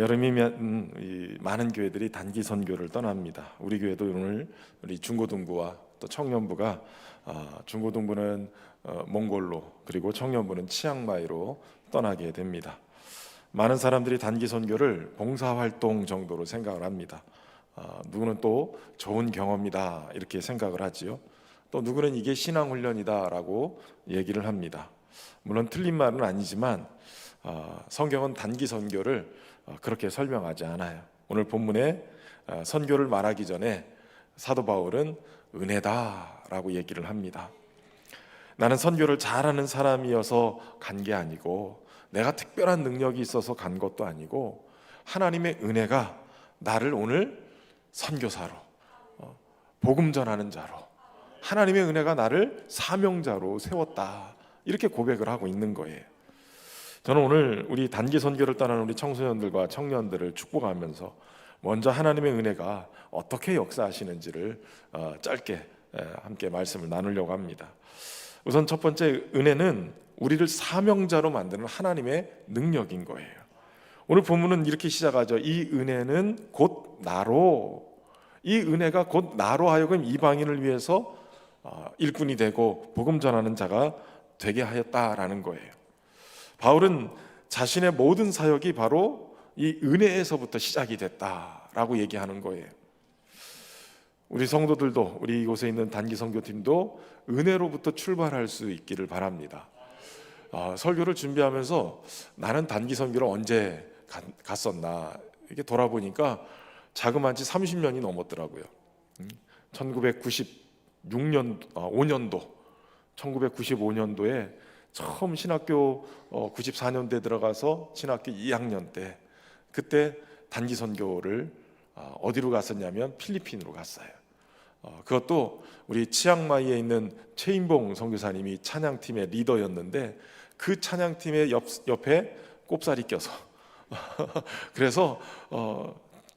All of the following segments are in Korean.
여름이면 많은 교회들이 단기 선교를 떠납니다. 우리 교회도 오늘 우리 중고등부와 또 청년부가 중고등부는 몽골로 그리고 청년부는 치앙마이로 떠나게 됩니다. 많은 사람들이 단기 선교를 봉사활동 정도로 생각을 합니다. 누구는 또 좋은 경험이다 이렇게 생각을 하지요. 또 누구는 이게 신앙훈련이다라고 얘기를 합니다. 물론 틀린 말은 아니지만 성경은 단기 선교를 그렇게 설명하지 않아요. 오늘 본문에 선교를 말하기 전에 사도 바울은 은혜다라고 얘기를 합니다. 나는 선교를 잘하는 사람이어서 간 게 아니고 내가 특별한 능력이 있어서 간 것도 아니고 하나님의 은혜가 나를 오늘 선교사로 복음 전하는 자로 하나님의 은혜가 나를 사명자로 세웠다 이렇게 고백을 하고 있는 거예요. 저는 오늘 우리 단기 선교를 떠나는 우리 청소년들과 청년들을 축복하면서 먼저 하나님의 은혜가 어떻게 역사하시는지를 짧게 함께 말씀을 나누려고 합니다. 우선 첫 번째, 은혜는 우리를 사명자로 만드는 하나님의 능력인 거예요. 오늘 본문은 이렇게 시작하죠. 이 은혜는 곧 나로, 이 은혜가 곧 나로 하여금 이방인을 위해서 일꾼이 되고 복음 전하는 자가 되게 하였다라는 거예요. 바울은 자신의 모든 사역이 바로 이 은혜에서부터 시작이 됐다라고 얘기하는 거예요. 우리 성도들도, 우리 이곳에 있는 단기 선교팀도 은혜로부터 출발할 수 있기를 바랍니다. 설교를 준비하면서 나는 단기 선교를 언제 갔었나 이렇게 돌아보니까 자그마치 30년이 넘었더라고요. 1995년도에 처음 신학교 94년도에 들어가서 신학교 2학년 때 그때 단기 선교를 어디로 갔었냐면 필리핀으로 갔어요. 그것도 우리 치앙마이에 있는 최인봉 선교사님이 찬양팀의 리더였는데 그 찬양팀의 옆에 꼽살이 껴서 그래서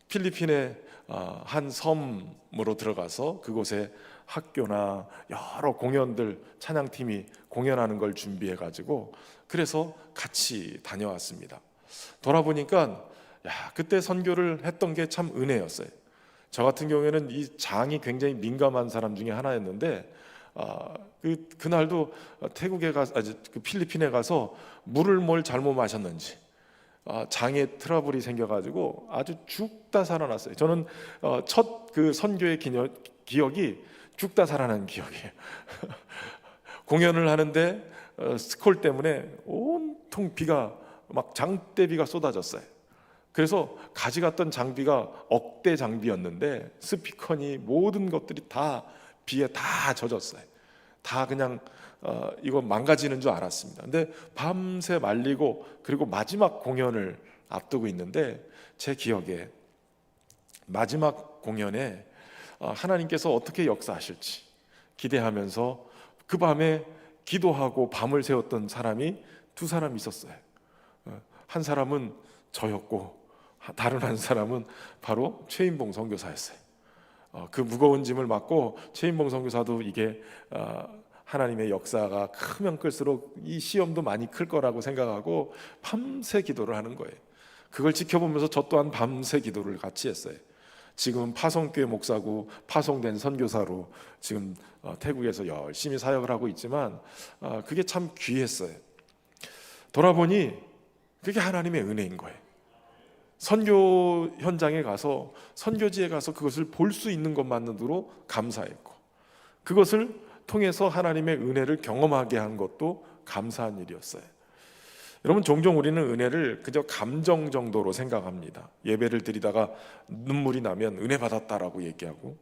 필리핀의 한 섬으로 들어가서 그곳에 학교나 여러 공연들 찬양팀이 공연하는 걸 준비해 가지고 그래서 같이 다녀왔습니다. 돌아보니까 그때 선교를 했던 게 참 은혜였어요. 저 같은 경우에는 이 장이 굉장히 민감한 사람 중에 하나였는데 그날도 그 필리핀에 가서 물을 뭘 잘못 마셨는지 장에 트러블이 생겨가지고 아주 죽다 살아났어요. 저는 첫 그 선교의 기억이 죽다 살아난 기억이에요. 공연을 하는데 스콜 때문에 온통 비가 막 장대비가 쏟아졌어요. 그래서 가져갔던 장비가 억대 장비였는데 스피커니 모든 것들이 다 비에 다 젖었어요. 다 그냥 이거 망가지는 줄 알았습니다. 근데 밤새 말리고 그리고 마지막 공연을 앞두고 있는데 제 기억에 마지막 공연에 하나님께서 어떻게 역사하실지 기대하면서 그 밤에 기도하고 밤을 새웠던 사람이 두 사람 있었어요. 한 사람은 저였고 다른 한 사람은 바로 최인봉 선교사였어요. 그 무거운 짐을 맡고 최인봉 선교사도 이게 하나님의 역사가 크면 클수록 이 시험도 많이 클 거라고 생각하고 밤새 기도를 하는 거예요. 그걸 지켜보면서 저 또한 밤새 기도를 같이 했어요. 지금은 파송교회 목사고 파송된 선교사로 지금 태국에서 열심히 사역을 하고 있지만 그게 참 귀했어요. 돌아보니 그게 하나님의 은혜인 거예요. 선교 현장에 가서 선교지에 가서 그것을 볼 수 있는 것만으로 감사했고 그것을 통해서 하나님의 은혜를 경험하게 한 것도 감사한 일이었어요. 여러분, 종종 우리는 은혜를 그저 감정 정도로 생각합니다. 예배를 드리다가 눈물이 나면 은혜 받았다라고 얘기하고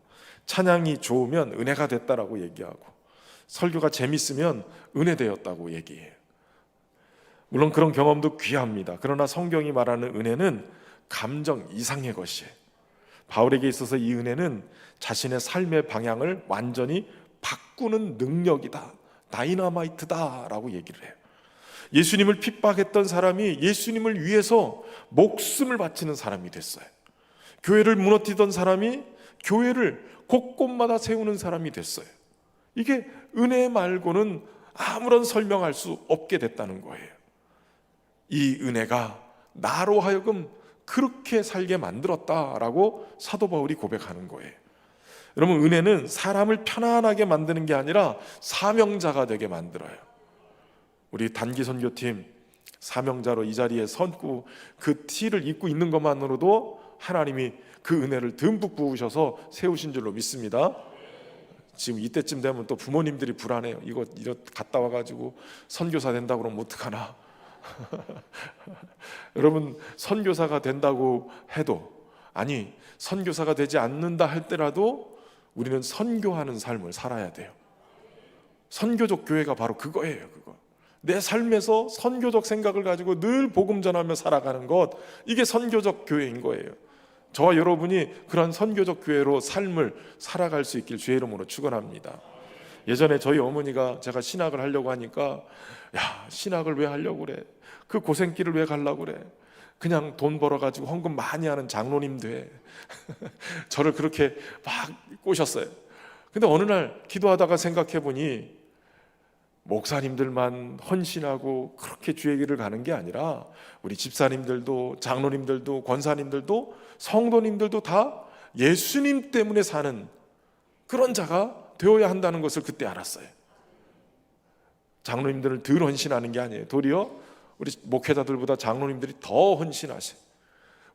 찬양이 좋으면 은혜가 됐다라고 얘기하고 설교가 재밌으면 은혜 되었다고 얘기해요. 물론 그런 경험도 귀합니다. 그러나 성경이 말하는 은혜는 감정 이상의 것이에요. 바울에게 있어서 이 은혜는 자신의 삶의 방향을 완전히 바꾸는 능력이다, 다이너마이트다라고 얘기를 해요. 예수님을 핍박했던 사람이 예수님을 위해서 목숨을 바치는 사람이 됐어요. 교회를 무너뜨리던 사람이 교회를 곳곳마다 세우는 사람이 됐어요. 이게 은혜 말고는 아무런 설명할 수 없게 됐다는 거예요. 이 은혜가 나로 하여금 그렇게 살게 만들었다라고 사도 바울이 고백하는 거예요. 여러분, 은혜는 사람을 편안하게 만드는 게 아니라 사명자가 되게 만들어요. 우리 단기 선교팀 사명자로 이 자리에 서고 그 티를 입고 있는 것만으로도 하나님이 그 은혜를 듬뿍 부으셔서 세우신 줄로 믿습니다. 지금 이때쯤 되면 또 부모님들이 불안해요. 이거 갔다 와가지고 선교사 된다고 그러면 어떡하나. 여러분, 선교사가 된다고 해도, 아니 선교사가 되지 않는다 할때라도 우리는 선교하는 삶을 살아야 돼요. 선교적 교회가 바로 그거예요. 그거. 내 삶에서 선교적 생각을 가지고 늘 복음 전하며 살아가는 것, 이게 선교적 교회인 거예요. 저와 여러분이 그런 선교적 교회로 삶을 살아갈 수 있길 주의 이름으로 축원합니다. 예전에 저희 어머니가 제가 신학을 하려고 하니까, 야, 신학을 왜 하려고 그래? 그 고생길을 왜 가려고 그래? 그냥 돈 벌어가지고 헌금 많이 하는 장로님 돼. 저를 그렇게 막 꼬셨어요. 근데 어느 날 기도하다가 생각해보니 목사님들만 헌신하고 그렇게 주의 길을 가는 게 아니라 우리 집사님들도, 장로님들도, 권사님들도, 성도님들도 다 예수님 때문에 사는 그런 자가 되어야 한다는 것을 그때 알았어요. 장로님들을 덜 헌신하는 게 아니에요. 도리어 우리 목회자들보다 장로님들이 더 헌신하세요.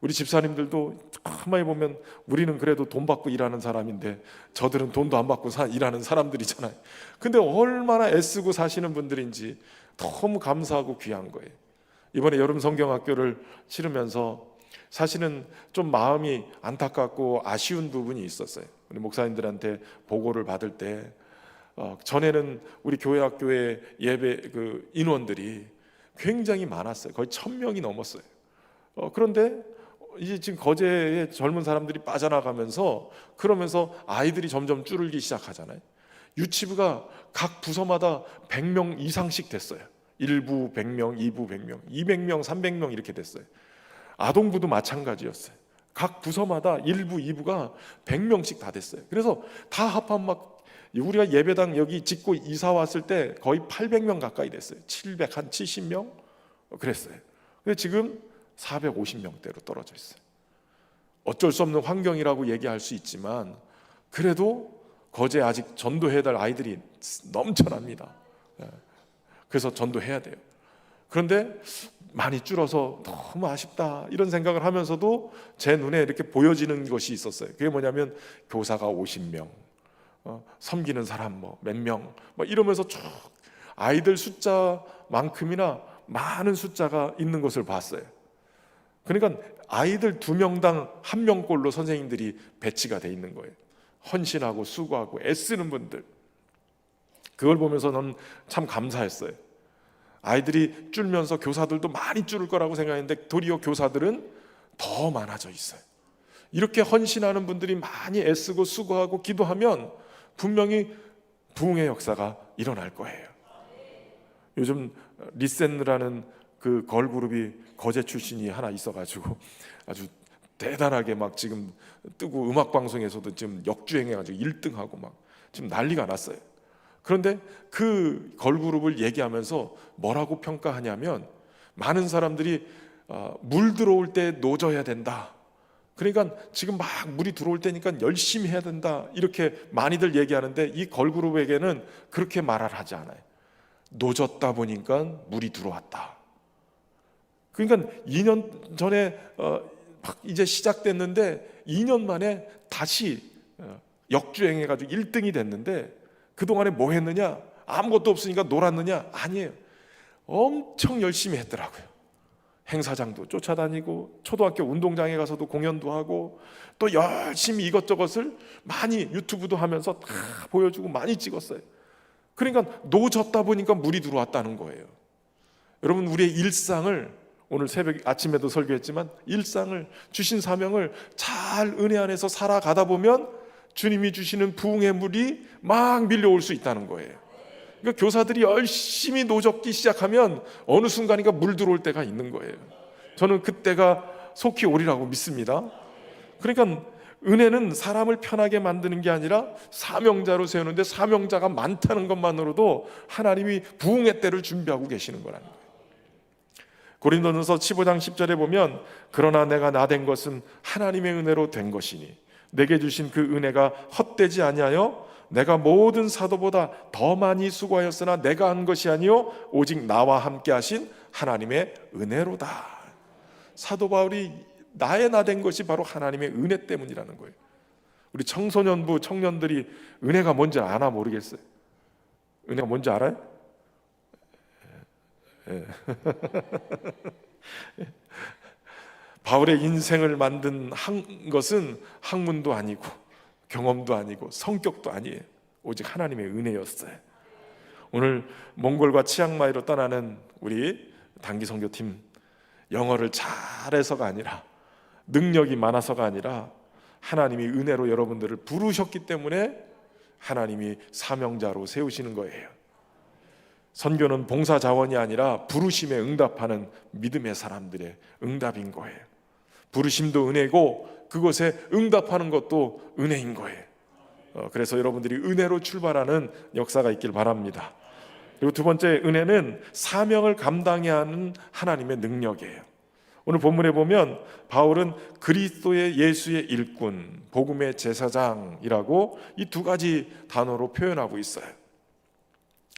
우리 집사님들도 가만히 보면 우리는 그래도 돈 받고 일하는 사람인데 저들은 돈도 안 받고 일하는 사람들이잖아요. 근데 얼마나 애쓰고 사시는 분들인지 너무 감사하고 귀한 거예요. 이번에 여름 성경학교를 치르면서 사실은 좀 마음이 안타깝고 아쉬운 부분이 있었어요. 우리 목사님들한테 보고를 받을 때 전에는 우리 교회 학교의 예배 그 인원들이 굉장히 많았어요. 거의 1000명이 넘었어요. 그런데 이제 지금 거제의 젊은 사람들이 빠져나가면서, 그러면서 아이들이 점점 줄기 시작하잖아요. 유치부가 각 부서마다 100명 이상씩 됐어요. 1부 100명, 2부 100명, 200명, 300명 이렇게 됐어요. 아동부도 마찬가지였어요. 각 부서마다 1부, 2부가 100명씩 다 됐어요. 그래서 다 합하면 막 우리가 예배당 여기 짓고 이사 왔을 때 거의 800명 가까이 됐어요. 770명 그랬어요. 근데 지금 450명대로 떨어져 있어요. 어쩔 수 없는 환경이라고 얘기할 수 있지만 그래도 거제에 아직 전도해야 될 아이들이 넘쳐납니다. 그래서 전도해야 돼요. 그런데 많이 줄어서 너무 아쉽다 이런 생각을 하면서도 제 눈에 이렇게 보여지는 것이 있었어요. 그게 뭐냐면 교사가 50명, 섬기는 사람 몇 명 이러면서 쭉 아이들 숫자만큼이나 많은 숫자가 있는 것을 봤어요. 그러니까 아이들 2명당 1명꼴로 선생님들이 배치가 돼 있는 거예요. 헌신하고 수고하고 애쓰는 분들. 그걸 보면서 난 참 감사했어요. 아이들이 줄면서 교사들도 많이 줄을 거라고 생각했는데 도리어 교사들은 더 많아져 있어요. 이렇게 헌신하는 분들이 많이 애쓰고 수고하고 기도하면 분명히 부흥의 역사가 일어날 거예요. 요즘 리센느라는 그 걸그룹이 거제 출신이 하나 있어가지고 아주 대단하게 막 지금 뜨고 음악방송에서도 지금 역주행해가지고 1등하고 막 지금 난리가 났어요. 그런데 그 걸그룹을 얘기하면서 뭐라고 평가하냐면 많은 사람들이 물 들어올 때 노져야 된다. 그러니까 지금 막 물이 들어올 때니까 열심히 해야 된다. 이렇게 많이들 얘기하는데 이 걸그룹에게는 그렇게 말을 하지 않아요. 노졌다 보니까 물이 들어왔다. 그러니까 2년 전에 막 이제 시작됐는데 2년 만에 다시 역주행해가지고 1등이 됐는데 그동안에 뭐 했느냐? 아무것도 없으니까 놀았느냐? 아니에요. 엄청 열심히 했더라고요. 행사장도 쫓아다니고 초등학교 운동장에 가서도 공연도 하고 또 열심히 이것저것을 많이 유튜브도 하면서 다 보여주고 많이 찍었어요. 그러니까 노졌다 보니까 물이 들어왔다는 거예요. 여러분, 우리의 일상을 오늘 새벽 아침에도 설교했지만 일상을 주신 사명을 잘 은혜 안에서 살아가다 보면 주님이 주시는 부흥의 물이 막 밀려올 수 있다는 거예요. 그러니까 교사들이 열심히 노젓기 시작하면 어느 순간인가 물 들어올 때가 있는 거예요. 저는 그때가 속히 오리라고 믿습니다. 그러니까 은혜는 사람을 편하게 만드는 게 아니라 사명자로 세우는데 사명자가 많다는 것만으로도 하나님이 부흥의 때를 준비하고 계시는 거라는 거예요. 고린도전서 15장 10절에 보면 그러나 내가 나된 것은 하나님의 은혜로 된 것이니 내게 주신 그 은혜가 헛되지 아니하여 내가 모든 사도보다 더 많이 수고하였으나 내가 한 것이 아니요 오직 나와 함께 하신 하나님의 은혜로다. 사도 바울이 나의 나된 것이 바로 하나님의 은혜 때문이라는 거예요. 우리 청소년부 청년들이 은혜가 뭔지 아나 모르겠어요. 은혜가 뭔지 알아요? 바울의 인생을 만든 것은 학문도 아니고 경험도 아니고 성격도 아니에요. 오직 하나님의 은혜였어요. 오늘 몽골과 치앙마이로 떠나는 우리 단기 선교팀, 영어를 잘해서가 아니라 능력이 많아서가 아니라 하나님이 은혜로 여러분들을 부르셨기 때문에 하나님이 사명자로 세우시는 거예요. 선교는 봉사 자원이 아니라 부르심에 응답하는 믿음의 사람들의 응답인 거예요. 부르심도 은혜고 그것에 응답하는 것도 은혜인 거예요. 그래서 여러분들이 은혜로 출발하는 역사가 있길 바랍니다. 그리고 두 번째, 은혜는 사명을 감당해야 하는 하나님의 능력이에요. 오늘 본문에 보면 바울은 그리스도의 예수의 일꾼, 복음의 제사장이라고 이 두 가지 단어로 표현하고 있어요.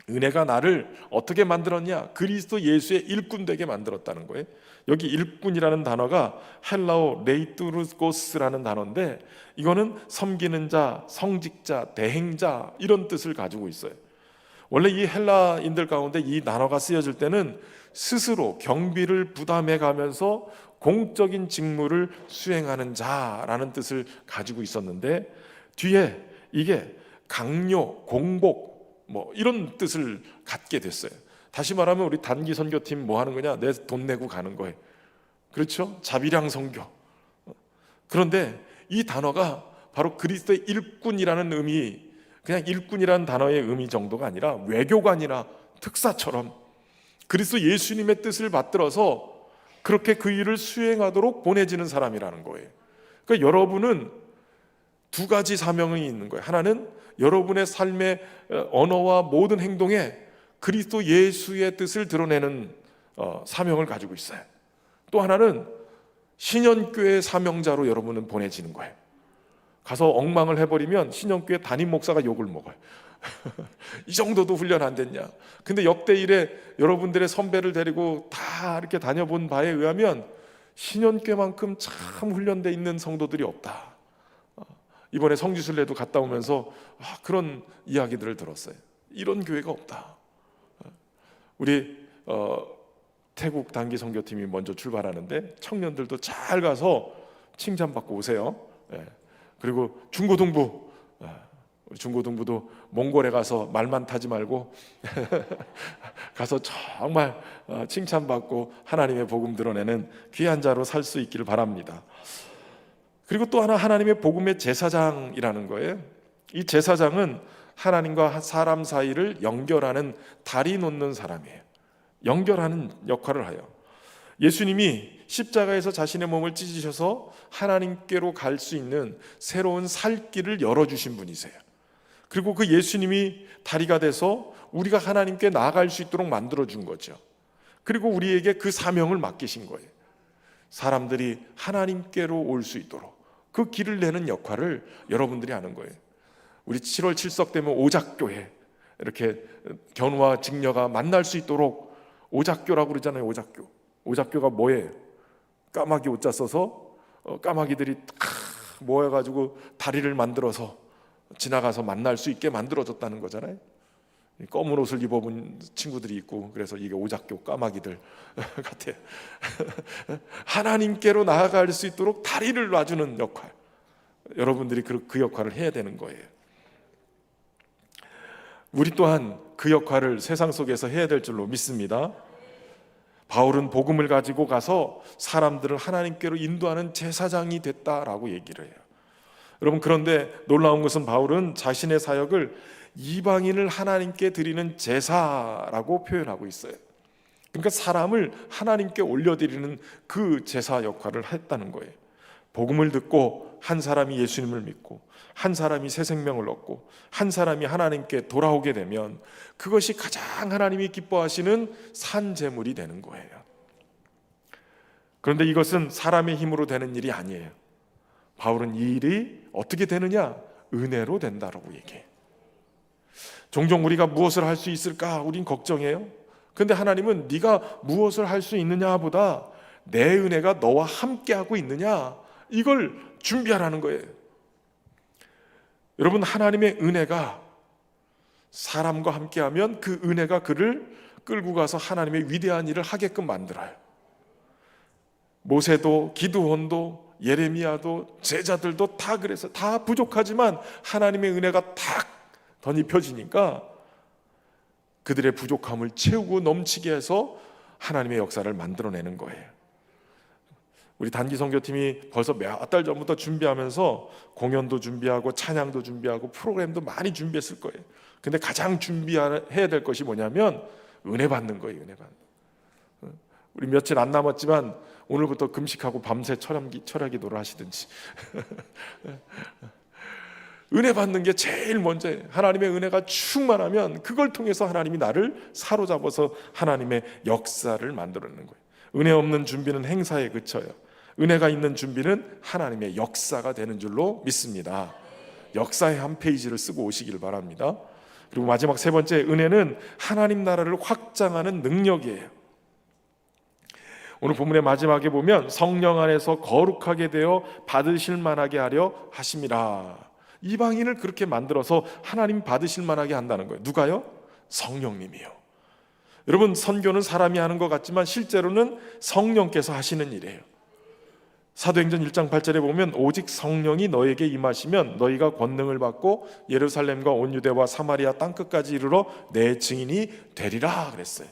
은혜가 나를 어떻게 만들었냐? 그리스도 예수의 일꾼 되게 만들었다는 거예요. 여기 일꾼이라는 단어가 헬라어 레이투르고스라는 단어인데 이거는 섬기는 자, 성직자, 대행자 이런 뜻을 가지고 있어요. 원래 이 헬라인들 가운데 이 단어가 쓰여질 때는 스스로 경비를 부담해 가면서 공적인 직무를 수행하는 자라는 뜻을 가지고 있었는데 뒤에 이게 강요, 공복 뭐 이런 뜻을 갖게 됐어요. 다시 말하면 우리 단기 선교팀 뭐 하는 거냐? 내 돈 내고 가는 거예요. 그렇죠? 자비량 선교. 그런데 이 단어가 바로 그리스도의 일꾼이라는 의미, 그냥 일꾼이라는 단어의 의미 정도가 아니라 외교관이나 특사처럼 그리스도 예수님의 뜻을 받들어서 그렇게 그 일을 수행하도록 보내지는 사람이라는 거예요. 그러니까 여러분은 두 가지 사명이 있는 거예요. 하나는 여러분의 삶의 언어와 모든 행동에 그리스도 예수의 뜻을 드러내는 사명을 가지고 있어요. 또 하나는 신현교회 사명자로 여러분은 보내지는 거예요. 가서 엉망을 해버리면 신현교회 담임 목사가 욕을 먹어요. 이 정도도 훈련 안 됐냐? 근데 역대 일에 여러분들의 선배를 데리고 다 이렇게 다녀본 바에 의하면 신현교회만큼 참 훈련돼 있는 성도들이 없다. 이번에 성지순례도 갔다 오면서 그런 이야기들을 들었어요. 이런 교회가 없다. 우리 태국 단기 선교팀이 먼저 출발하는데 청년들도 잘 가서 칭찬받고 오세요. 그리고 중고등부, 우리 중고등부도 몽골에 가서 말만 타지 말고 가서 정말 칭찬받고 하나님의 복음 드러내는 귀한 자로 살 수 있기를 바랍니다. 그리고 또 하나, 하나님의 복음의 제사장이라는 거예요. 이 제사장은 하나님과 사람 사이를 연결하는 다리 놓는 사람이에요. 연결하는 역할을 해요. 예수님이 십자가에서 자신의 몸을 찢으셔서 하나님께로 갈 수 있는 새로운 살 길을 열어주신 분이세요. 그리고 그 예수님이 다리가 돼서 우리가 하나님께 나아갈 수 있도록 만들어준 거죠. 그리고 우리에게 그 사명을 맡기신 거예요. 사람들이 하나님께로 올 수 있도록 그 길을 내는 역할을 여러분들이 하는 거예요. 우리 7월 7석 되면 오작교회, 이렇게 견우와 직녀가 만날 수 있도록 오작교라고 그러잖아요. 오작교. 오작교가 뭐예요? 까마귀 옷자 써서 까마귀들이 모여가지고 다리를 만들어서 지나가서 만날 수 있게 만들어졌다는 거잖아요. 검은 옷을 입어본 친구들이 있고 그래서 이게 오작교 까마귀들 같아요. 하나님께로 나아갈 수 있도록 다리를 놔주는 역할, 여러분들이 그 역할을 해야 되는 거예요. 우리 또한 그 역할을 세상 속에서 해야 될 줄로 믿습니다. 바울은 복음을 가지고 가서 사람들을 하나님께로 인도하는 제사장이 됐다라고 얘기를 해요. 여러분, 그런데 놀라운 것은 바울은 자신의 사역을 이방인을 하나님께 드리는 제사라고 표현하고 있어요. 그러니까 사람을 하나님께 올려드리는 그 제사 역할을 했다는 거예요. 복음을 듣고 한 사람이 예수님을 믿고 한 사람이 새 생명을 얻고 한 사람이 하나님께 돌아오게 되면 그것이 가장 하나님이 기뻐하시는 산 제물이 되는 거예요. 그런데 이것은 사람의 힘으로 되는 일이 아니에요. 바울은 이 일이 어떻게 되느냐? 은혜로 된다라고 얘기해요. 종종 우리가 무엇을 할 수 있을까? 우린 걱정해요. 근데 하나님은 네가 무엇을 할 수 있느냐보다 내 은혜가 너와 함께하고 있느냐, 이걸 준비하라는 거예요. 여러분, 하나님의 은혜가 사람과 함께하면 그 은혜가 그를 끌고 가서 하나님의 위대한 일을 하게끔 만들어요. 모세도 기드온도 예레미야도 제자들도 다 그래서 다 부족하지만 하나님의 은혜가 탁 덧입혀지니까 그들의 부족함을 채우고 넘치게 해서 하나님의 역사를 만들어내는 거예요. 우리 단기 선교팀이 벌써 몇 달 전부터 준비하면서 공연도 준비하고 찬양도 준비하고 프로그램도 많이 준비했을 거예요. 근데 가장 준비해야 될 것이 뭐냐면 은혜 받는 거예요. 은혜 받는. 우리 며칠 안 남았지만 오늘부터 금식하고 밤새 철야 기도를 하시든지 은혜 받는 게 제일 먼저예요. 하나님의 은혜가 충만하면 그걸 통해서 하나님이 나를 사로잡아서 하나님의 역사를 만들어내는 거예요. 은혜 없는 준비는 행사에 그쳐요. 은혜가 있는 준비는 하나님의 역사가 되는 줄로 믿습니다. 역사의 한 페이지를 쓰고 오시길 바랍니다. 그리고 마지막 세 번째, 은혜는 하나님 나라를 확장하는 능력이에요. 오늘 본문의 마지막에 보면 성령 안에서 거룩하게 되어 받으실 만하게 하려 하심이라. 이방인을 그렇게 만들어서 하나님 받으실 만하게 한다는 거예요. 누가요? 성령님이요. 여러분, 선교는 사람이 하는 것 같지만 실제로는 성령께서 하시는 일이에요. 사도행전 1장 8절에 보면 오직 성령이 너에게 임하시면 너희가 권능을 받고 예루살렘과 온 유대와 사마리아 땅끝까지 이르러 내 증인이 되리라 그랬어요.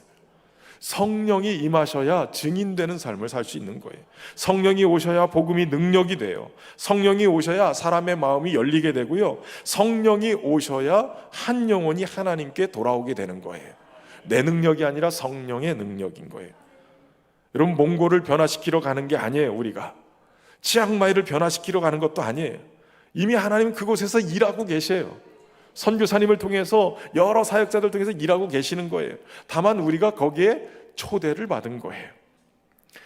성령이 임하셔야 증인되는 삶을 살 수 있는 거예요. 성령이 오셔야 복음이 능력이 돼요. 성령이 오셔야 사람의 마음이 열리게 되고요. 성령이 오셔야 한 영혼이 하나님께 돌아오게 되는 거예요. 내 능력이 아니라 성령의 능력인 거예요. 여러분, 몽골을 변화시키러 가는 게 아니에요. 우리가 치앙마이를 변화시키러 가는 것도 아니에요. 이미 하나님은 그곳에서 일하고 계세요. 선교사님을 통해서 여러 사역자들 통해서 일하고 계시는 거예요. 다만 우리가 거기에 초대를 받은 거예요.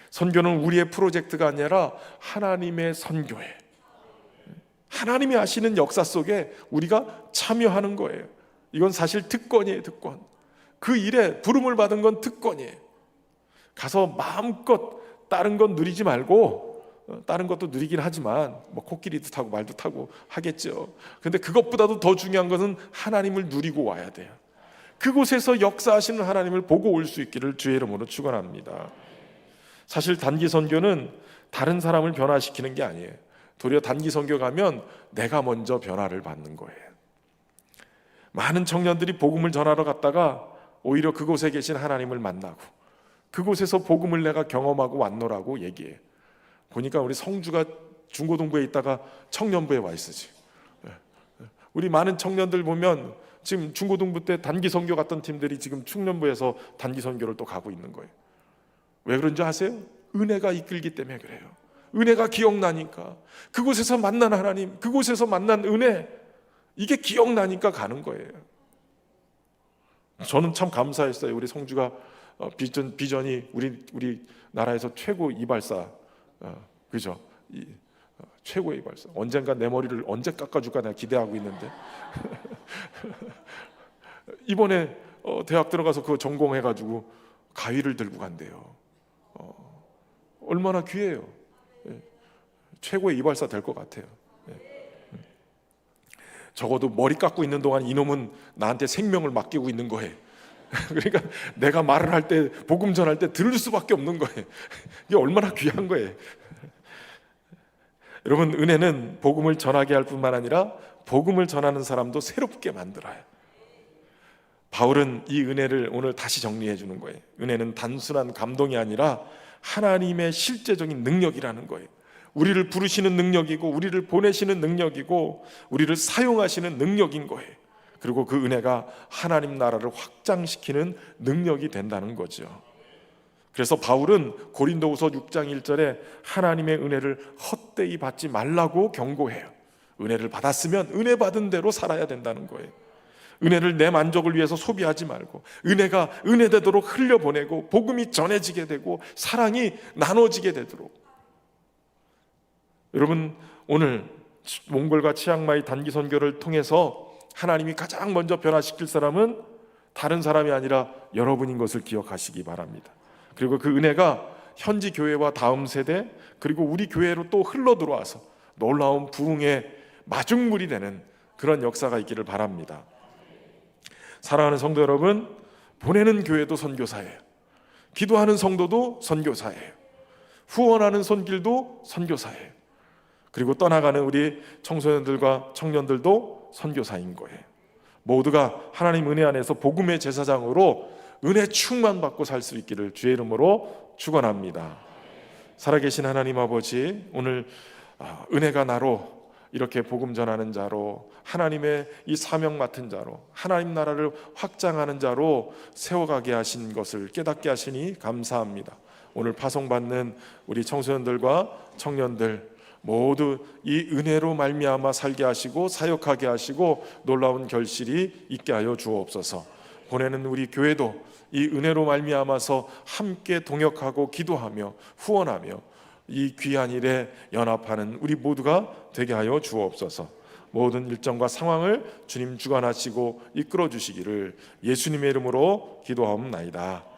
선교는 우리의 프로젝트가 아니라 하나님의 선교예요. 하나님이 하시는 역사 속에 우리가 참여하는 거예요. 이건 사실 특권이에요. 특권. 그 일에 부름을 받은 건 특권이에요. 가서 마음껏 다른 건 누리지 말고, 다른 것도 누리긴 하지만 뭐 코끼리도 타고 말도 타고 하겠죠. 근데 그것보다도 더 중요한 것은 하나님을 누리고 와야 돼요. 그곳에서 역사하시는 하나님을 보고 올 수 있기를 주의 이름으로 축원합니다. 사실 단기 선교는 다른 사람을 변화시키는 게 아니에요. 도리어 단기 선교 가면 내가 먼저 변화를 받는 거예요. 많은 청년들이 복음을 전하러 갔다가 오히려 그곳에 계신 하나님을 만나고 그곳에서 복음을 내가 경험하고 왔노라고 얘기해요. 보니까 우리 성주가 중고등부에 있다가 청년부에 와 있으지. 우리 많은 청년들 보면 지금 중고등부 때 단기 선교 갔던 팀들이 지금 청년부에서 단기 선교를 또 가고 있는 거예요. 왜 그런지 아세요? 은혜가 이끌기 때문에 그래요. 은혜가 기억나니까, 그곳에서 만난 하나님, 그곳에서 만난 은혜, 이게 기억나니까 가는 거예요. 저는 참 감사했어요. 우리 성주가 비전이 우리 나라에서 최고 이발사, 그죠? 최고의 이발사. 언젠가 내 머리를 언제 깎아줄까 내가 기대하고 있는데 이번에 대학 들어가서 그거 전공해가지고 가위를 들고 간대요. 얼마나 귀해요. 최고의 이발사 될 것 같아요. 적어도 머리 깎고 있는 동안 이놈은 나한테 생명을 맡기고 있는 거예요. 그러니까 내가 말을 할 때, 복음 전할 때 들을 수밖에 없는 거예요. 이게 얼마나 귀한 거예요. 여러분, 은혜는 복음을 전하게 할 뿐만 아니라 복음을 전하는 사람도 새롭게 만들어요. 바울은 이 은혜를 오늘 다시 정리해 주는 거예요. 은혜는 단순한 감동이 아니라 하나님의 실제적인 능력이라는 거예요. 우리를 부르시는 능력이고, 우리를 보내시는 능력이고, 우리를 사용하시는 능력인 거예요. 그리고 그 은혜가 하나님 나라를 확장시키는 능력이 된다는 거죠. 그래서 바울은 고린도후서 6장 1절에 하나님의 은혜를 헛되이 받지 말라고 경고해요. 은혜를 받았으면 은혜 받은 대로 살아야 된다는 거예요. 은혜를 내 만족을 위해서 소비하지 말고 은혜가 은혜되도록 흘려보내고 복음이 전해지게 되고 사랑이 나눠지게 되도록. 여러분, 오늘 몽골과 치앙마이 단기 선교를 통해서 하나님이 가장 먼저 변화시킬 사람은 다른 사람이 아니라 여러분인 것을 기억하시기 바랍니다. 그리고 그 은혜가 현지 교회와 다음 세대 그리고 우리 교회로 또 흘러 들어와서 놀라운 부흥의 마중물이 되는 그런 역사가 있기를 바랍니다. 사랑하는 성도 여러분, 보내는 교회도 선교사예요. 기도하는 성도도 선교사예요. 후원하는 손길도 선교사예요. 그리고 떠나가는 우리 청소년들과 청년들도 선교사인 거예요. 모두가 하나님 은혜 안에서 복음의 제사장으로 은혜 충만받고 살 수 있기를 주의 이름으로 축원합니다. 살아계신 하나님 아버지, 오늘 은혜가 나로 이렇게 복음 전하는 자로, 하나님의 이 사명 맡은 자로, 하나님 나라를 확장하는 자로 세워가게 하신 것을 깨닫게 하시니 감사합니다. 오늘 파송받는 우리 청소년들과 청년들 모두 이 은혜로 말미암아 살게 하시고 사역하게 하시고 놀라운 결실이 있게 하여 주옵소서. 보내는 우리 교회도 이 은혜로 말미암아서 함께 동역하고 기도하며 후원하며 이 귀한 일에 연합하는 우리 모두가 되게 하여 주옵소서. 모든 일정과 상황을 주님 주관하시고 이끌어 주시기를 예수님의 이름으로 기도하옵나이다.